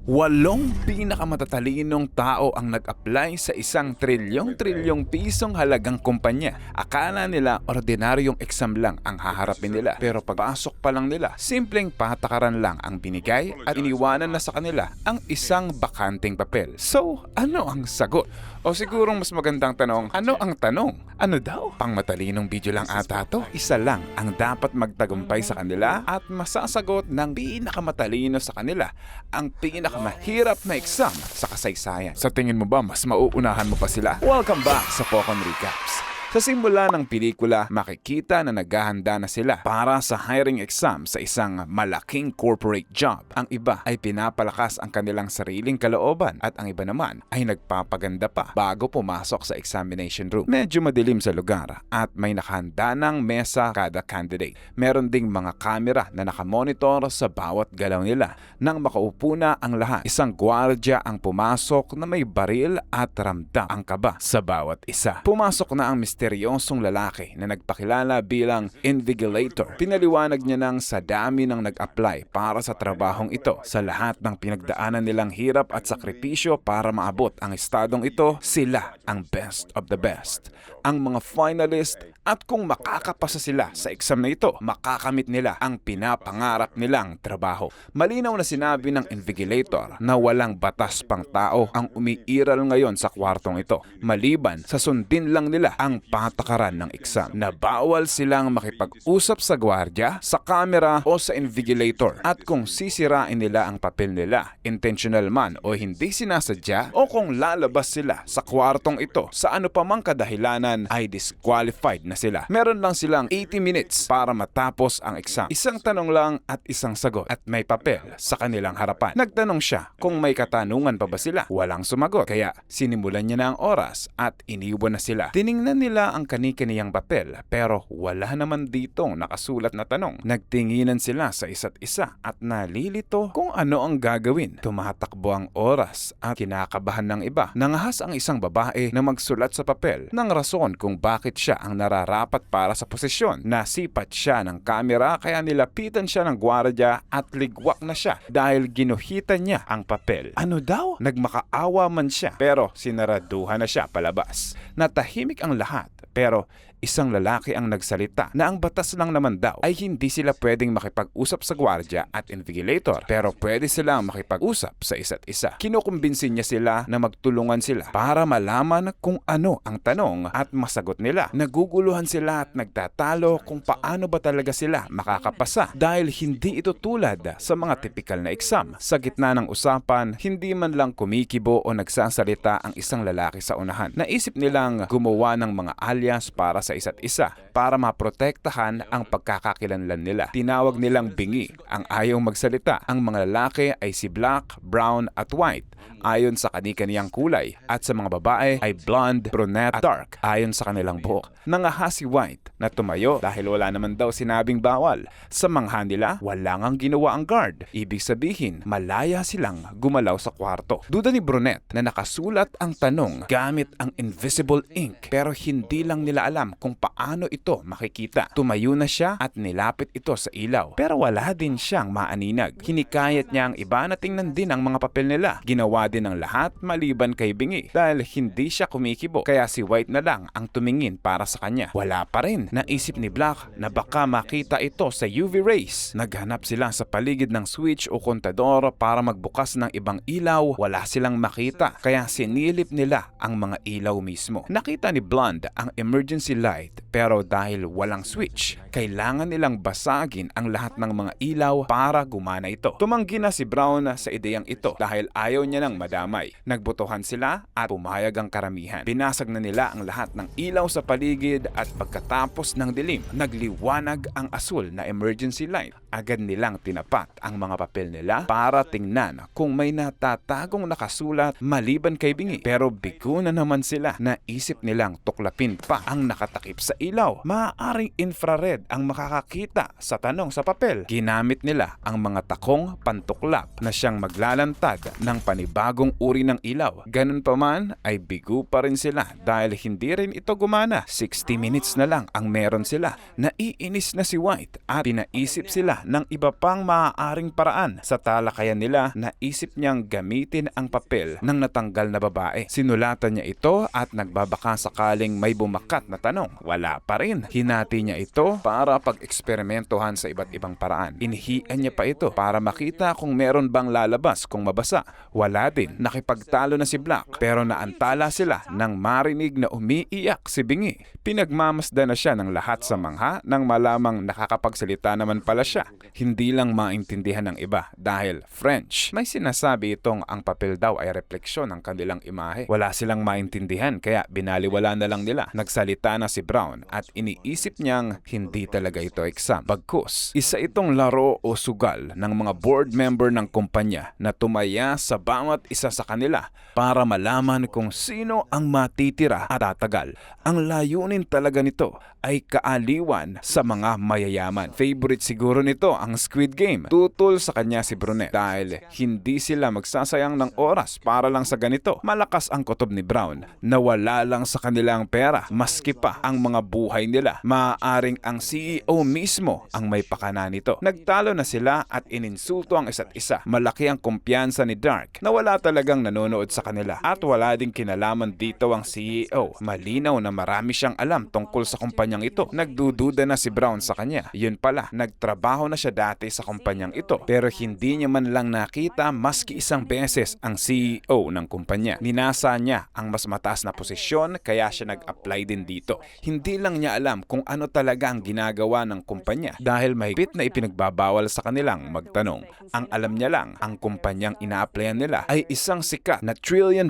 8 pinakamatalinong tao ang nag-apply sa isang trilyong pisong halagang kumpanya. Akala nila ordinaryong exam lang ang haharapin nila. Pero pagpasok pa lang nila, simpleng patakaran lang ang binigay at iniwanan na sa kanila ang isang bakanting papel. So, ano ang sagot? O sigurong mas magandang tanong, ano ang tanong? Ano daw? Pangmatalinong video lang ata to. Isa lang ang dapat magtagumpay sa kanila at masasagot ng pinakamatalino sa kanila ang pinakamahirap na exam sa kasaysayan. Sa tingin mo ba mas mauunahan mo pa sila? Welcome back sa Pocon Recaps. Sa simula ng pelikula, makikita na naghahanda na sila para sa hiring exam sa isang malaking corporate job. Ang iba ay pinapalakas ang kanilang sariling kalooban at ang iba naman ay nagpapaganda pa bago pumasok sa examination room. Medyo madilim sa lugar at may nakahanda ng mesa kada candidate. Meron ding mga kamera na nakamonitor sa bawat galaw nila. Nang makaupo na ang lahat, isang gwardya ang pumasok na may baril at ramdam ang kaba sa bawat isa. Pumasok na ang misteryosong lalaki na nagpakilala bilang Invigilator. Pinaliwanag niya nang sa dami ng nag-apply para sa trabahong ito, sa lahat ng pinagdaanan nilang hirap at sakripisyo para maabot ang estadong ito, sila ang best of the best. Ang mga finalist at kung makakapasa sila sa exam na ito, makakamit nila ang pinapangarap nilang trabaho. Malinaw na sinabi ng Invigilator na walang batas pang tao ang umiiral ngayon sa kwartong ito, maliban sa sundin lang nila ang patakaran ng exam, na bawal silang makipag-usap sa gwardya, sa camera o sa Invigilator. At kung sisirain nila ang papel nila, intentional man o hindi sinasadya, o kung lalabas sila sa kwartong ito sa ano pa mang kadahilanan, ay disqualified na sila. Meron lang silang 80 minutes para matapos ang exam. Isang tanong lang at isang sagot at may papel sa kanilang harapan. Nagtanong siya kung may katanungan pa ba sila. Walang sumagot, kaya sinimulan niya na ang oras at iniwan na sila. Tiningnan nila ang kani-kaniyang papel pero wala naman ditong nakasulat na tanong. Nagtinginan sila sa isa't isa at nalilito kung ano ang gagawin. Tumatakbo ang oras at kinakabahan ng iba. Nangahas ang isang babae na magsulat sa papel ng rason kung bakit siya ang nararapat para sa posisyon. Nasipat siya ng kamera kaya nilapitan siya ng gwardya at ligwak na siya dahil ginuhitan niya ang papel. Ano daw? Nagmakaawa man siya pero sinaraduhan na siya palabas. Natahimik ang lahat pero isang lalaki ang nagsalita na ang batas lang naman daw ay hindi sila pwedeng makipag-usap sa gwardya at Invigilator pero pwede silang makipag-usap sa isa't isa. Kinukumbinsin niya sila na magtulungan sila para malaman kung ano ang tanong at masagot nila. Naguguluhan sila at nagtatalo kung paano ba talaga sila makakapasa dahil hindi ito tulad sa mga tipikal na exam. Sa gitna ng usapan, hindi man lang kumikibo o nagsasalita ang isang lalaki sa unahan. Naisip nilang gumawa ng mga alias para sa isa't isa para maprotektahan ang pagkakakilanlan nila. Tinawag nilang bingi ang ayaw magsalita. Ang mga lalaki ay si black, brown at white ayon sa kani-kaniyang kulay at sa mga babae ay blonde, brunette at dark ayon sa kanilang buhok. Nangahas si White na tumayo dahil wala naman daw sinabing bawal. Sa mangha nila, wala ngang ginawa ang guard. Ibig sabihin, malaya silang gumalaw sa kwarto. Duda ni Brunette na nakasulat ang tanong gamit ang invisible ink pero hindi lang nila alam kung paano ito makikita. Tumayo na siya at nilapit ito sa ilaw pero wala din siyang maaninag. Hinikayat niya ang iba na tingnan din ang mga papel nila. Ginawa din ng lahat maliban kay Bingi dahil hindi siya kumikibo kaya si White na lang ang tumingin para sa kanya. Wala pa rin. Naisip ni Black na baka makita ito sa UV rays. Naghanap sila sa paligid ng switch o kontador para magbukas ng ibang ilaw. Wala silang makita kaya sinilip nila ang mga ilaw mismo. Nakita ni Blonde ang emergency light pero dahil walang switch, kailangan nilang basagin ang lahat ng mga ilaw para gumana ito. Tumanggi na si Brown sa ideyang ito dahil ayaw niya nang madamay. Nagbotohan sila at pumayag ang karamihan. Binasag na nila ang lahat ng ilaw sa paligid at pagkatapos ng dilim, nagliwanag ang asul na emergency light. Agad nilang tinapat ang mga papel nila para tingnan kung may natatagong nakasulat maliban kay Bingi. Pero bigo na naman sila. Naisip nilang tuklapin pa ang nakatakip sa ilaw. Maaaring infrared ang makakakita sa tanong sa papel. Ginamit nila ang mga takong pantuklap na siyang maglalantad ng panibagong uri ng ilaw. Ganun pa man ay bigo pa rin sila dahil hindi rin ito gumana. 60 minutes na lang ang meron sila. Naiinis na si White at pinaisip sila ng iba pang maaaring paraan. Sa talakayan nila, naisip niyang gamitin ang papel ng natanggal na babae. Sinulatan niya ito at nagbabaka sakaling may bumakat na tanong. Wala pa rin. Hinati niya ito para pag-eksperimentohan sa iba't ibang paraan. Inihian niya pa ito para makita kung meron bang lalabas kung mabasa. Wala din. Nakipagtalo na si Black pero naantala sila nang marinig na umiiyak si Bingi. Pinagmamasdan na siya ng lahat sa mangha nang malamang nakakapagsalita naman pala siya. Hindi lang maintindihan ng iba dahil French. May sinasabi itong ang papel daw ay refleksyon ng kanilang imahe. Wala silang maintindihan kaya binaliwala na lang nila. Nagsalita na si Brown at iniisip niyang hindi talaga ito exam. Bagkus, isa itong laro o sugal ng mga board member ng kumpanya na tumaya sa bawat isa sa kanila para malaman kung sino ang matitira at tatagal. Ang layunin talaga nito ay kaaliwan sa mga mayayaman. Favorite siguro nito ang Squid Game. Tutol sa kanya si Brunette dahil hindi sila magsasayang ng oras para lang sa ganito. Malakas ang kutob ni Brown na wala lang sa kanilang pera maski pa ang mga buhay nila. Maaaring ang CEO mismo ang may pakana nito. Nagtalo na sila at ininsulto ang isa't isa. Malaki ang kumpiyansa ni Dark na wala talagang nanonood sa kanila at wala ding kinalaman dito ang CEO. Malinaw na marami siyang alam tungkol sa kumpanyang ito. Nagdududa na si Brown sa kanya. Yun pala, nagtrabaho na siya dati sa kumpanyang ito pero hindi niya man lang nakita maski isang beses ang CEO ng kumpanya. Ninasa niya ang mas mataas na posisyon kaya siya nag-apply din dito. Hindi lang niya alam kung ano talaga ang ginagawa ng kumpanya dahil mahigpit na ipinagbabawal sa kanilang magtanong. Ang alam niya lang, ang kumpanyang ina-applyan nila ay isang sikat na $1 trillion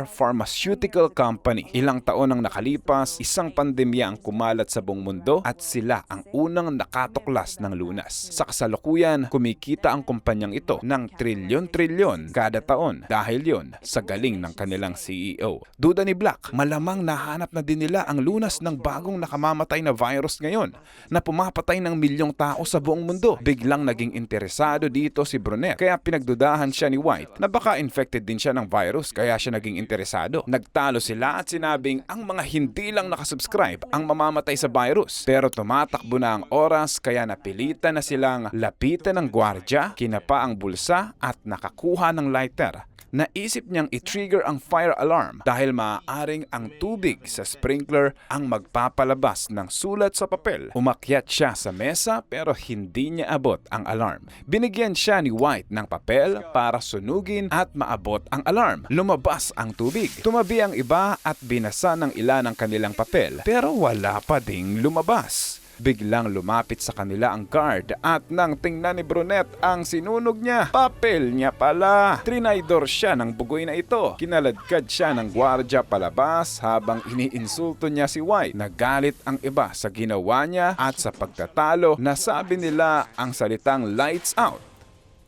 pharmaceutical company. Ilang taon ang nakalipas, isang pandemya ang kumalat sa buong mundo at sila ang unang nakatuklas ng lunas. Sa kasalukuyan, kumikita ang kumpanyang ito ng trilyon-trilyon kada taon dahil yon sa galing ng kanilang CEO. Duda ni Black, malamang nahanap na din nila ang lunas ng bagong nakamamatay na virus ngayon na pumapatay ng milyong tao sa buong mundo. Biglang naging interesado dito si Brunette kaya pinagdudahan siya ni White na baka infected din siya ng virus kaya siya naging interesado. Nagtalo sila at sinabing ang mga hindi lang nakasubscribe ang mamamatay sa virus. Pero tumatakbo na ang oras kaya napilitan na silang lapitan ng gwardya, kinapa ang bulsa at nakakuha ng lighter. Naisip niyang i-trigger ang fire alarm dahil maaaring ang tubig sa sprinkler ang magpapalabas ng sulat sa papel. Umakyat siya sa mesa pero hindi niya abot ang alarm. Binigyan siya ni White ng papel para sunugin at maabot ang alarm. Lumabas ang tubig. Tumabi ang iba at binasa ng ilan ng kanilang papel pero wala pa ding lumabas. Biglang lumapit sa kanila ang guard at nang tingnan ni Brunette ang sinunog niya, papel niya pala. Trinaydor siya ng bugoy na ito. Kinaladkad siya ng gwardya palabas habang iniinsulto niya si White. Nagalit ang iba sa ginawa niya at sa pagtatalo. Nasabi nila ang salitang lights out.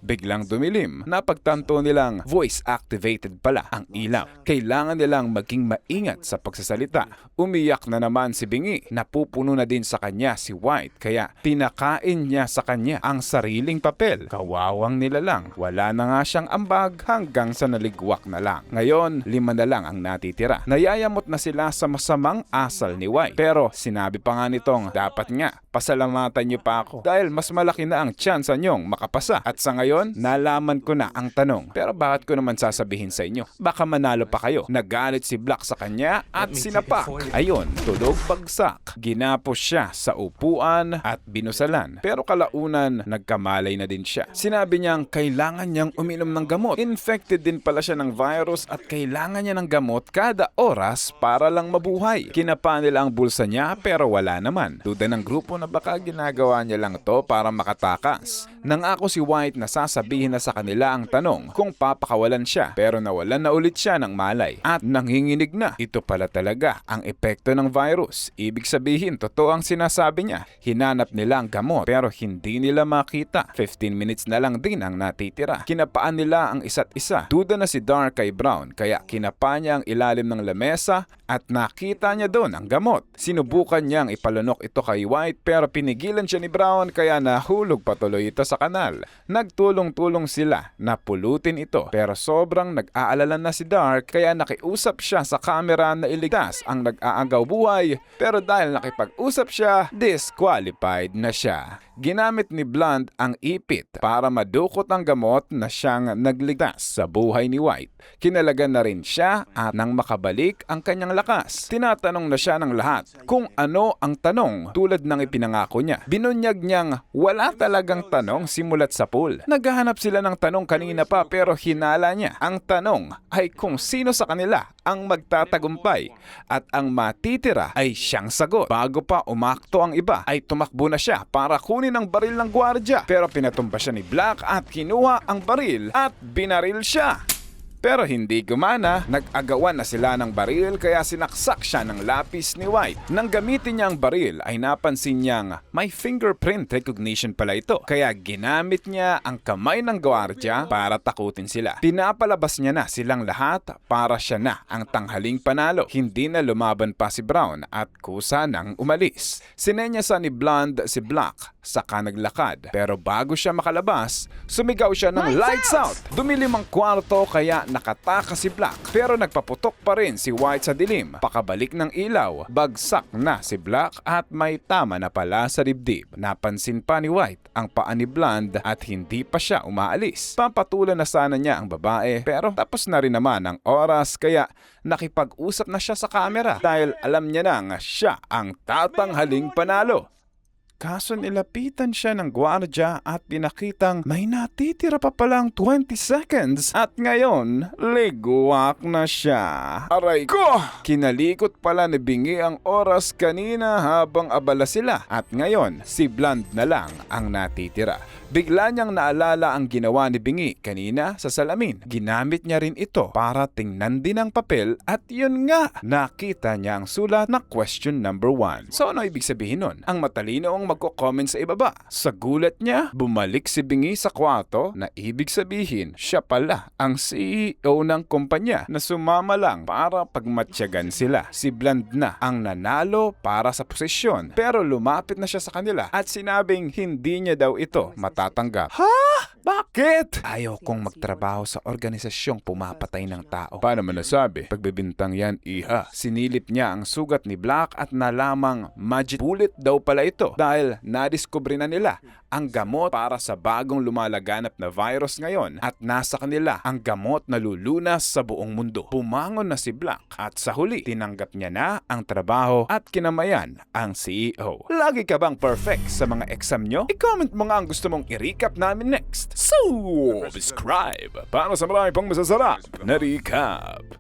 Biglang dumilim. Napagtanto nilang voice-activated pala ang ilaw. Kailangan nilang maging maingat sa pagsasalita. Umiyak na naman si Bingi. Napupuno na din sa kanya si White kaya pinakain niya sa kanya ang sariling papel. Kawawang nilalang. Wala na nga siyang ambag hanggang sa naligwak na lang. Ngayon, 5 na lang ang natitira. Nayayamot na sila sa masamang asal ni White. Pero sinabi pa nga nitong, dapat nga, pasalamatan niyo pa ako dahil mas malaki na ang tsansa niyong makapasa. At sa ngayon, nalaman ko na ang tanong. Pero bakit ko naman sasabihin sa inyo? Baka manalo pa kayo. Nagalit si Black sa kanya at sinapak. Ayon, tulog bagsak. Ginapos siya sa upuan at binusalan. Pero kalaunan, nagkamalay na din siya. Sinabi niyang kailangan niyang uminom ng gamot. Infected din pala siya ng virus at kailangan niya ng gamot kada oras para lang mabuhay. Kinapa nila ang bulsa niya pero wala naman. Duda ng grupo na baka ginagawa niya lang to para makatakas. Nangako si White na sasabihin na sa kanila ang tanong kung papakawalan siya, pero nawalan na ulit siya ng malay at nanginginig na. Ito pala talaga ang epekto ng virus. Ibig sabihin, totoo ang sinasabi niya. Hinanap nila ang gamot pero hindi nila makita. 15 minutes na lang din ang natitira. Kinapaan nila ang isa't isa. Duda na si Dark kay Brown kaya kinapa niya ang ilalim ng lamesa at nakita niya doon ang gamot. Sinubukan niyang ipalunok ito kay White pero pinigilan siya ni Brown kaya nahulog patuloy ito sa kanal. Nagtulong-tulong sila na pulutin ito pero sobrang nag-aalala na si Dark kaya nakiusap siya sa camera na iligtas ang nag-aagaw buhay pero dahil nakipag-usap siya, disqualified na siya. Ginamit ni Blonde ang ipit para madukot ang gamot na siyang nagligtas sa buhay ni White. Kinalagan na rin siya at nang makabalik ang kanyang lakas. Tinatanong na siya ng lahat kung ano ang tanong tulad ng ipinangako niya. Binunyag niyang wala talagang tanong simulat sa pool. Naghahanap sila ng tanong kanina pa pero hinala niya. Ang tanong ay kung sino sa kanila ang magtatagumpay at ang matitira ay siyang sagot. Bago pa umakto ang iba ay tumakbo na siya para kunin ang baril ng gwardya pero pinatumba siya ni Black at kinuha ang baril at binaril siya. Pero hindi gumana, nag-agawan na sila ng baril kaya sinaksak siya ng lapis ni White. Nang gamitin niya ang baril ay napansin niyang may fingerprint recognition pala ito. Kaya ginamit niya ang kamay ng gwardiya para takutin sila. Pinapalabas niya na silang lahat para siya na ang tanghaling panalo. Hindi na lumaban pa si Brown at kusa nang umalis. Sinenyasan ni Blonde si Black saka naglakad. Pero bago siya makalabas, sumigaw siya ng lights out! Dumilim ang kwarto kaya nakataka si Black pero nagpaputok pa rin si White sa dilim. Pakabalik ng ilaw, bagsak na si Black at may tama na pala sa dibdib. Napansin pa ni White ang paa ni Blonde at hindi pa siya umaalis. Papatulan na sana niya ang babae pero tapos na rin naman ang oras kaya nakipag-usap na siya sa camera dahil alam niya na siya ang tatanghaling panalo. Kaso nilapitan siya ng gwardya at pinakitang may natitira pa palang 20 seconds at ngayon, ligwak na siya. Aray ko! Kinalikot pala ni Bingi ang oras kanina habang abala sila at ngayon, si Blonde na lang ang natitira. Bigla niyang naalala ang ginawa ni Bingi kanina sa salamin. Ginamit niya rin ito para tingnan din ang papel at yun nga, nakita niya ang sulat na question number 1. So ano ibig sabihin nun? Ang matalino ang magko-comment sa ibaba. Sa gulat niya, bumalik si Bingi sa kwarto na ibig sabihin siya pala ang CEO ng kumpanya na sumama lang para pagmatsyagan sila. Si Blonde na ang nanalo para sa posisyon pero lumapit na siya sa kanila at sinabing hindi niya daw ito tatanggap. Ha? Bakit? Ayaw kong magtrabaho sa organisasyong pumapatay ng tao. Paano mo nasabi? Pagbibintang yan, iha. Sinilip niya ang sugat ni Black at nalamang magic bullet daw pala ito dahil nadiskubre na nila ang gamot para sa bagong lumalaganap na virus ngayon at nasa kanila ang gamot na lulunas sa buong mundo. Pumangon na si Black at sa huli, tinanggap niya na ang trabaho at kinamayan ang CEO. Lagi ka bang perfect sa mga exam nyo? I-comment mo nga ang gusto mong i-recap namin next. Subscribe para sa marami pang masasarap na recap.